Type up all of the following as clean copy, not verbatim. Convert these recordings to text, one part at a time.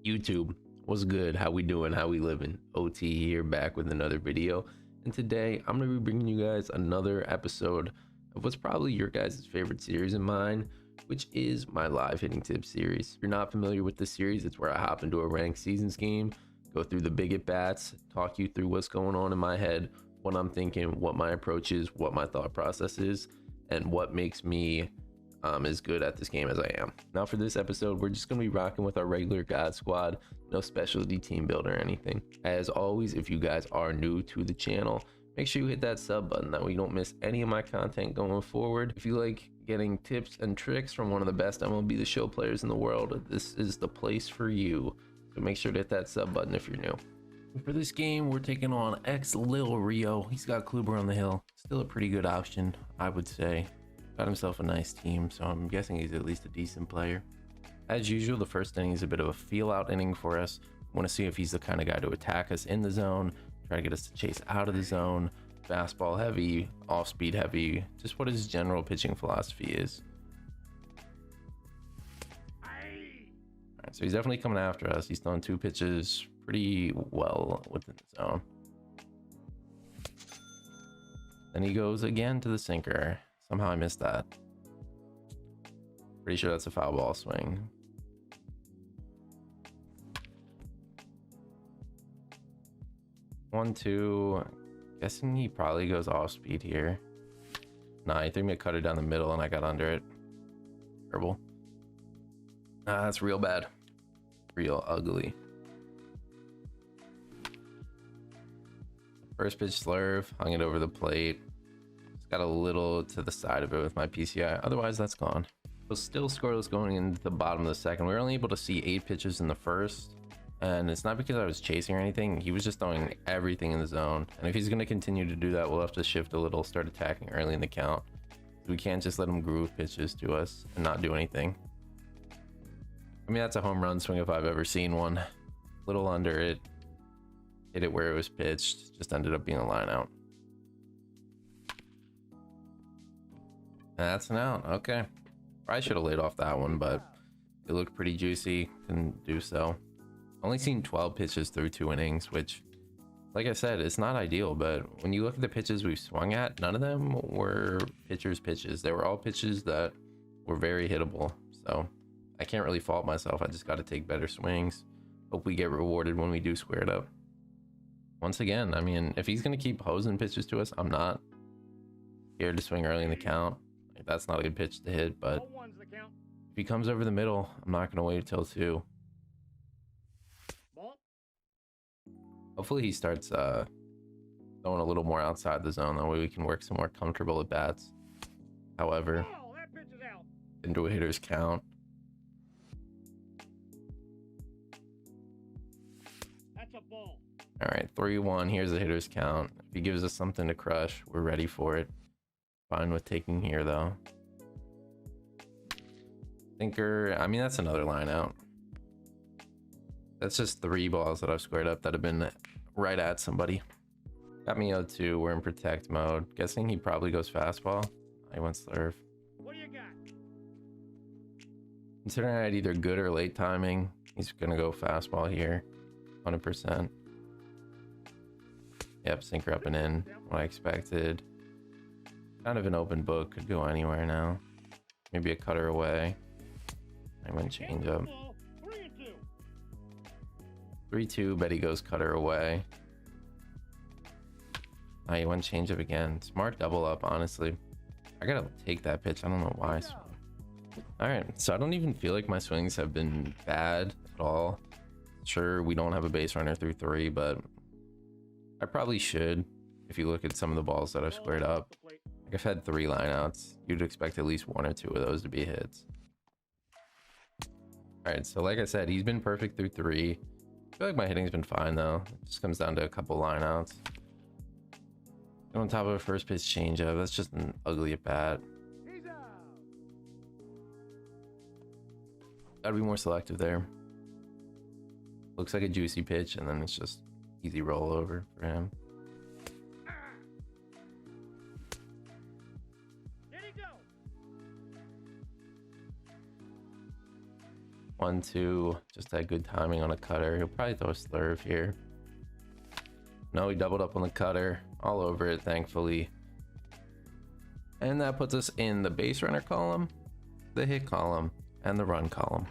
YouTube, what's good? How we doing? How we living? OT here, back with another video. And today I'm gonna be bringing you guys another episode of what's probably your guys' favorite series of mine, which is my live hitting tips series. If you're not familiar with this series, it's where I hop into a ranked seasons game, go through the big at bats, talk you through what's going on in my head, what I'm thinking, what my approach is, what my thought process is, and what makes me as good at this game as I am. Now for this episode, we're just gonna be rocking with our regular God squad, no specialty team build or anything. As always, if you guys are new to the channel, make sure you hit that sub button, that way you don't miss any of my content going forward. If you like getting tips and tricks from one of the best MLB The Show players in the world, this is the place for you. So make sure to hit that sub button if you're new. For this game, we're taking on Lil Rio. He's got Kluber on the hill. Still a pretty good option, I would say. Got himself a nice team, so I'm guessing he's at least a decent player. As usual, the first inning is a bit of a feel out inning for us. Want to see if he's the kind of guy to attack us in the zone, try to get us to chase out of the zone, fastball heavy, off speed heavy, just what his general pitching philosophy is. Alright, so he's definitely coming after us. He's throwing 2 pitches pretty well within the zone. Then he goes again to the sinker. Somehow I missed that. Pretty sure that's a foul ball swing. One, two. Guessing he probably goes off speed here. Nah, he threw me a cutter down the middle and I got under it. Terrible. That's real bad. Real ugly. First pitch slurve, hung it over the plate. Got a little to the side of it with my PCI, otherwise that's gone. So still scoreless going into the bottom of the second. We were only able to see 8 pitches in the first, and it's not because I was chasing or anything. He was just throwing everything in the zone, and if he's going to continue to do that, we'll have to shift a little, start attacking early in the count. We can't just let him groove pitches to us and not do anything. I mean, that's a home run swing if I've ever seen one. Little under it, hit it where it was pitched, just ended up being a line out. That's an out. Okay, I should have laid off that one, but it looked pretty juicy. Couldn't do so. Only seen 12 pitches through 2 innings, which, like I said, it's not ideal, but when you look at the pitches we've swung at, none of them were pitchers pitches. They were all pitches that were very hittable, so I can't really fault myself. I just got to take better swings. Hope we get rewarded when we do square it up. Once again, I mean, if he's gonna keep hosing pitches to us, I'm not scared to swing early in the count. That's not a good pitch to hit, but if he comes over the middle, I'm not going to wait until 2. Hopefully he starts throwing a little more outside the zone, that way we can work some more comfortable at bats. However, into a hitter's count. All right, 3-1. Here's a hitter's count. If he gives us something to crush, we're ready for it. Fine with taking here though. Thinker, I mean, that's another line out. That's just 3 balls that I've squared up that have been right at somebody. Got me 0-2. We're in protect mode. Guessing he probably goes fastball. I went slurve. What do you got? Considering I had either good or late timing, he's gonna go fastball here, 100%. Yep, sinker up and in. What I expected. Kind of an open book, could go anywhere now. Maybe a cutter away. I went change up. 3-2, bet he goes cutter away. I went change up again. Smart double up, honestly. I gotta take that pitch. I don't know why. All right, so I don't even feel like my swings have been bad at all. Sure, we don't have a base runner through 3, but I probably should. If you look at some of the balls that I've squared up, I've had 3 lineouts. You'd expect at least 1 or 2 of those to be hits. All right, so like I said, he's been perfect through 3. I feel like my hitting's been fine though. It just comes down to a couple lineouts. And on top of a first pitch changeup, that's just an ugly at bat. Gotta be more selective there. Looks like a juicy pitch, and then it's just easy rollover for him. 1-2. Just had good timing on a cutter. He'll probably throw a slurve here. No, he doubled up on the cutter. All over it, thankfully. And that puts us in the base runner column, the hit column, and the run column.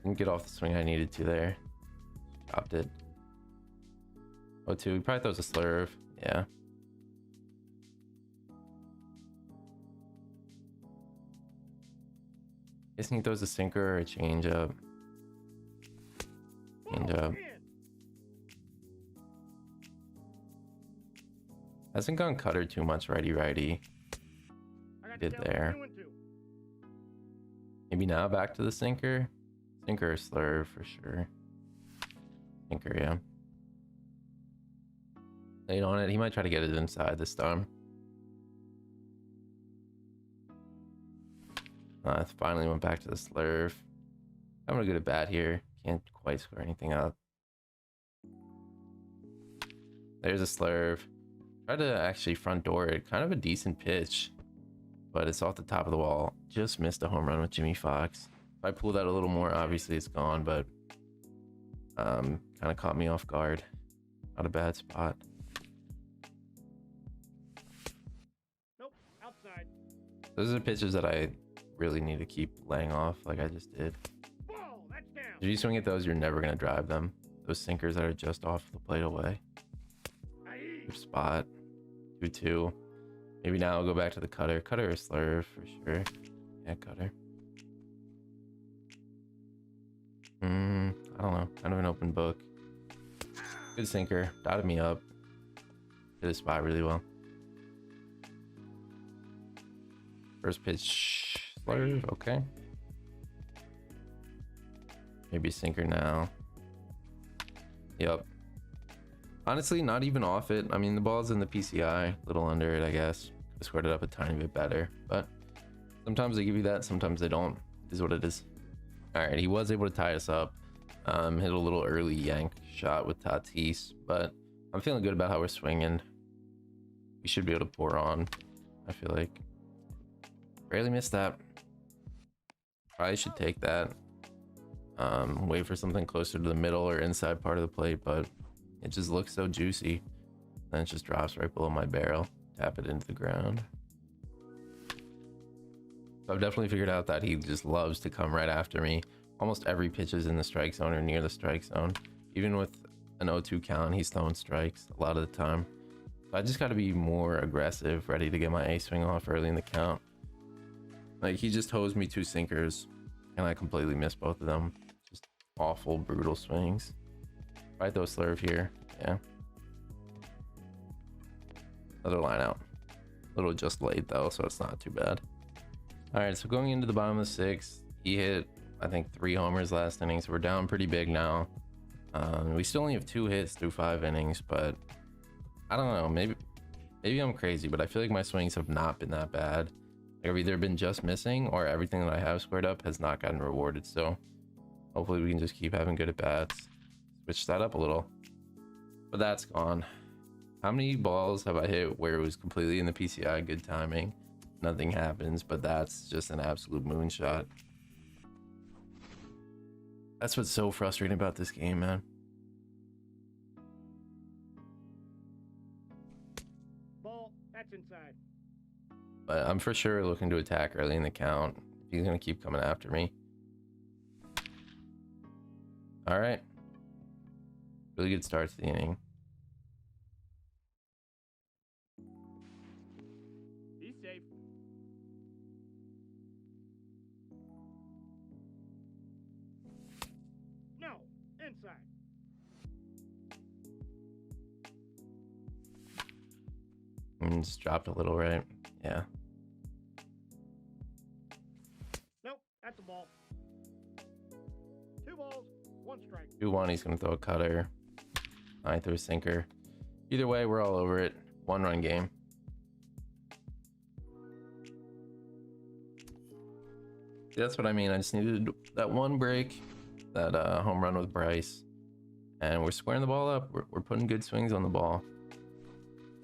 Didn't get off the swing I needed to there. Dropped it. 0-2. He probably throws a slurve. Yeah. Guessing he throws a sinker or a changeup. Changeup. Hasn't gone cutter too much righty. Did there. Maybe now back to the sinker. Sinker or slurve for sure. Sinker, yeah. Laid on it. He might try to get it inside this time. Finally went back to the slurve. I'm gonna go to bat here. Can't quite score anything up. There's a slurve. Tried to actually front door it. Kind of a decent pitch, but it's off the top of the wall. Just missed a home run with Jimmy Fox. If I pull that a little more, obviously it's gone, but kind of caught me off guard. Not a bad spot. Nope, outside. Those are pitches that I really need to keep laying off like I just did. Ball, that's down. If you swing at those, you're never going to drive them. Those sinkers that are just off the plate away. Good spot. 2-2. Maybe now I'll go back to the cutter. Cutter or slurve for sure. Yeah, cutter. I don't know. Kind of an open book. Good sinker. Dotted me up. Hit the spot really well. First pitch. Slurve. Okay. Maybe sinker now. Yep. Honestly, not even off it. I mean, the ball's in the PCI, a little under it, I guess. I squared it up a tiny bit better, but sometimes they give you that, sometimes they don't. It is what it is. All right, he was able to tie us up. Hit a little early yank shot with Tatis, but I'm feeling good about how we're swinging. We should be able to pour on, I feel like. Barely missed that. Probably should take that. Wait for something closer to the middle or inside part of the plate, but it just looks so juicy. Then it just drops right below my barrel. Tap it into the ground. So I've definitely figured out that he just loves to come right after me. Almost every pitch is in the strike zone or near the strike zone. Even with an 0-2 count, he's throwing strikes a lot of the time. So I just got to be more aggressive, ready to get my A swing off early in the count. Like, he just hosed me 2 sinkers, and I completely missed both of them. Just awful, brutal swings. Right, throw slurve here. Yeah. Another line out. A little just late though, so it's not too bad. All right, so going into the bottom of the 6th, he hit, I think, 3 homers last inning, so we're down pretty big now. We still only have 2 hits through 5 innings, but I don't know. Maybe I'm crazy, but I feel like my swings have not been that bad. I've either been just missing or everything that I have squared up has not gotten rewarded. So hopefully we can just keep having good at bats. Switch that up a little, but that's gone. How many balls have I hit where it was completely in the PCI, good timing, nothing happens, but that's just an absolute moonshot. That's what's so frustrating about this game, man. Ball, that's inside. But I'm for sure looking to attack early in the count if he's gonna keep coming after me. All right. Really good start to the inning. He's safe. No, inside. And just dropped a little, right? Yeah. Nope, that's a ball. 2 balls, 1 strike. 2-1, he's gonna throw a cutter. I threw a sinker. Either way, we're all over it. 1-run game. That's what I mean. I just needed that one break, that home run with Bryce, and we're squaring the ball up. We're putting good swings on the ball.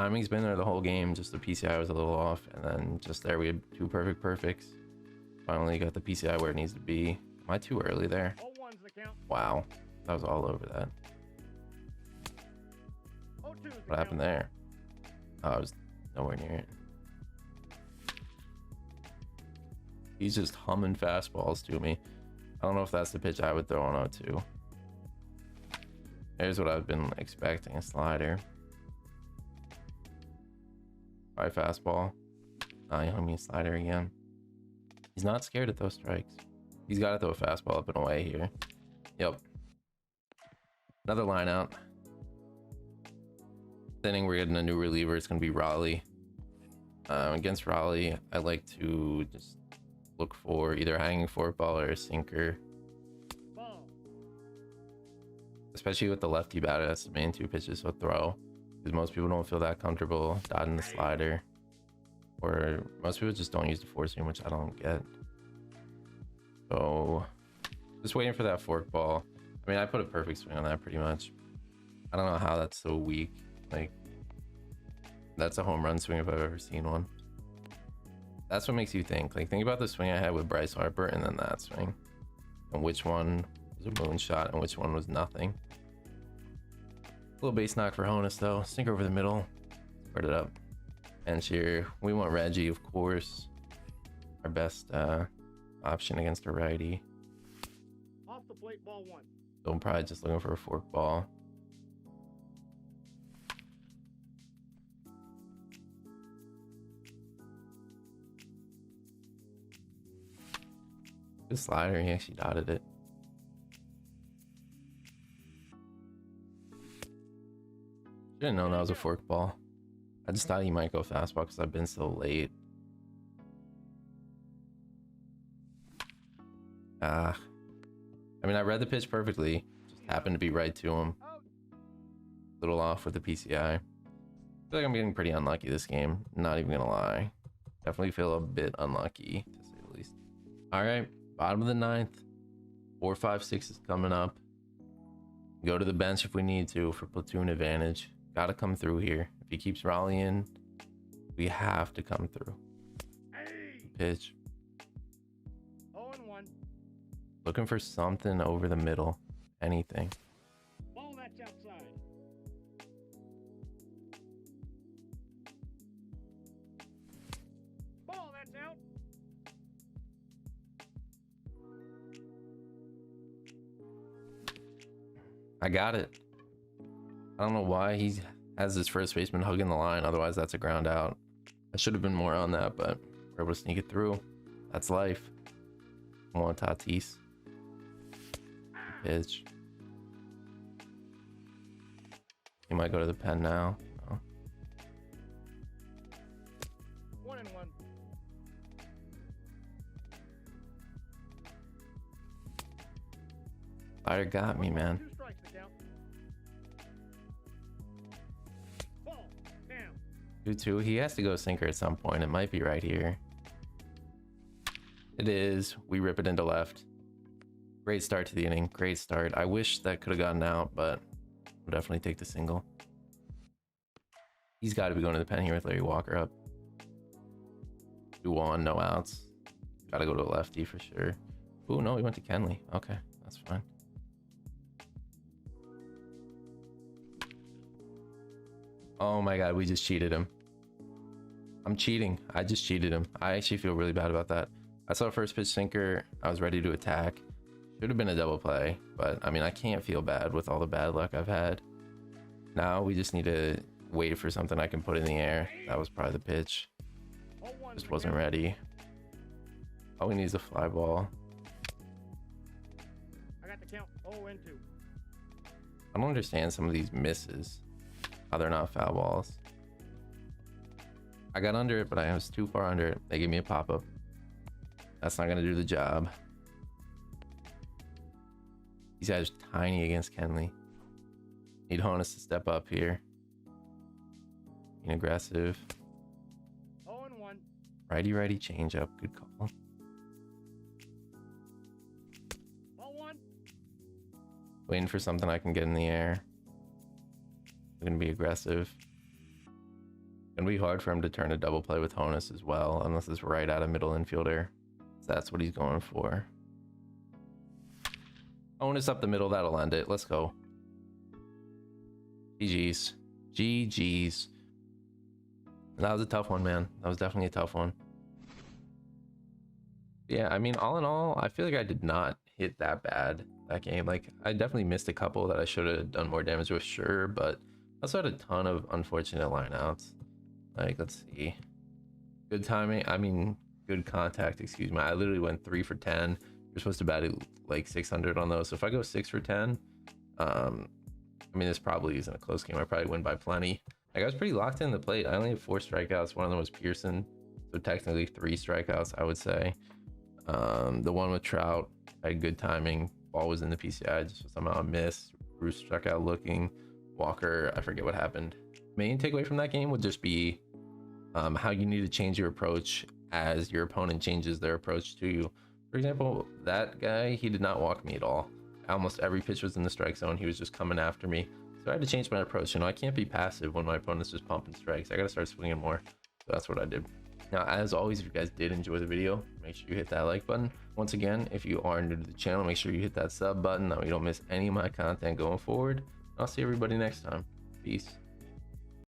Timing's been there the whole game, just the PCI was a little off, and then just there we had two perfects. Finally got the PCI where it needs to be. Am I too early there? 0-1's the count. Wow, that was all over that. 0-2's the What happened count. there? Oh, I was nowhere near it. He's just humming fastballs to me. I don't know if that's the pitch I would throw on 0-2. There's what I've been expecting, a slider. Alright, fastball. He hung me a slider again. He's not scared to throw strikes. He's got to throw a fastball up and away here. Yep. Another line out. This inning, we're getting a new reliever. It's going to be Raleigh. Against Raleigh, I like to just look for either a hanging forkball or a sinker. Ball. Especially with the lefty batter, that's the main two pitches he'll throw. Because most people don't feel that comfortable dotting the slider. Or most people just don't use the four seam, which I don't get. So just waiting for that fork ball. I mean, I put a perfect swing on that pretty much. I don't know how that's so weak. Like, that's a home run swing if I've ever seen one. That's what makes you think. Like, think about the swing I had with Bryce Harper and then that swing. And which one was a moonshot and which one was nothing. Little base knock for Honus though. Sinker over the middle. Squared it up. And here we want Reggie, of course. Our best option against a righty. Off the plate, ball 1. So I'm probably just looking for a fork ball. Good slider, he actually dotted it. Didn't know that was a fork ball. I just thought he might go fastball because I've been so late. I mean, I read the pitch perfectly. Just happened to be right to him. Out. Little off with the PCI. I feel like I'm getting pretty unlucky this game. Not even gonna lie. Definitely feel a bit unlucky, to say the least. All right, bottom of the ninth. 4, 5, 6 is coming up. Go to the bench if we need to for platoon advantage. Gotta come through here. If he keeps Raleigh in, we have to come through. Hey. Pitch. 0-1. Looking for something over the middle. Anything. Ball that's outside. Ball that's out. I got it. I don't know why he has his first baseman hugging the line. Otherwise, that's a ground out. I should have been more on that, but we're able to sneak it through. That's life. Come on, Tatis. Pitch. He might go to the pen now. Oh. 1-1. Slider got me, man. 2 strikes to count. Ball down. 2-2. He has to go sinker at some point. It might be right here. It is. We rip it into left. Great start to the inning. Great start. I wish that could have gotten out, but we'll definitely take the single. He's got to be going to the pen here with Larry Walker up. 2-1, no outs. Got to go to a lefty for sure. Oh, no, he went to Kenley. Okay, that's fine. Oh my God, we just cheated him. I'm cheating. I just cheated him. I actually feel really bad about that. I saw a first pitch sinker. I was ready to attack. Should have been a double play, but I mean, I can't feel bad with all the bad luck I've had. Now we just need to wait for something I can put in the air. That was probably the pitch. 0-1 Just wasn't ready. All we need is a fly ball. I got the count. 0-2. I don't understand some of these misses. How they're not foul balls. I got under it, but I was too far under it. They gave me a pop-up. That's not gonna do the job. These guys are tiny against Kenley. Need Honus to step up here. Being aggressive. 0-1. Righty change up. Good call. Ball 1. Waiting for something I can get in the air. I'm gonna be aggressive. Gonna be hard for him to turn a double play with Honus as well, unless it's right out of middle infielder. So that's what he's going for. Honus up the middle, that'll end it. Let's go. GG's. GG's. That was a tough one, man. That was definitely a tough one. Yeah, I mean, all in all, I feel like I did not hit that bad that game. Like, I definitely missed a couple that I should have done more damage with, sure, but I also had a ton of unfortunate lineouts. Like, let's see. Good timing. I mean, good contact, excuse me. I literally went 3 for 10. You're supposed to bat like 600 on those. So if I go 6 for 10, I mean, this probably isn't a close game. I probably win by plenty. Like, I was pretty locked in the plate. I only had 4 strikeouts. One of them was Pearson. So technically 3 strikeouts, I would say. The one with Trout, I had good timing. Ball was in the PCI, just somehow missed. Bruce struck out looking. Walker, I forget what happened. Main takeaway from that game would just be how you need to change your approach as your opponent changes their approach to you. For example, that guy, he did not walk me at all. Almost every pitch was in the strike zone. He was just coming after me. So I had to change my approach. You know, I can't be passive when my opponent's just pumping strikes. I got to start swinging more. So that's what I did. Now, as always, if you guys did enjoy the video, make sure you hit that like button. Once again, if you are new to the channel, make sure you hit that sub button. That way you don't miss any of my content going forward. I'll see everybody next time. Peace.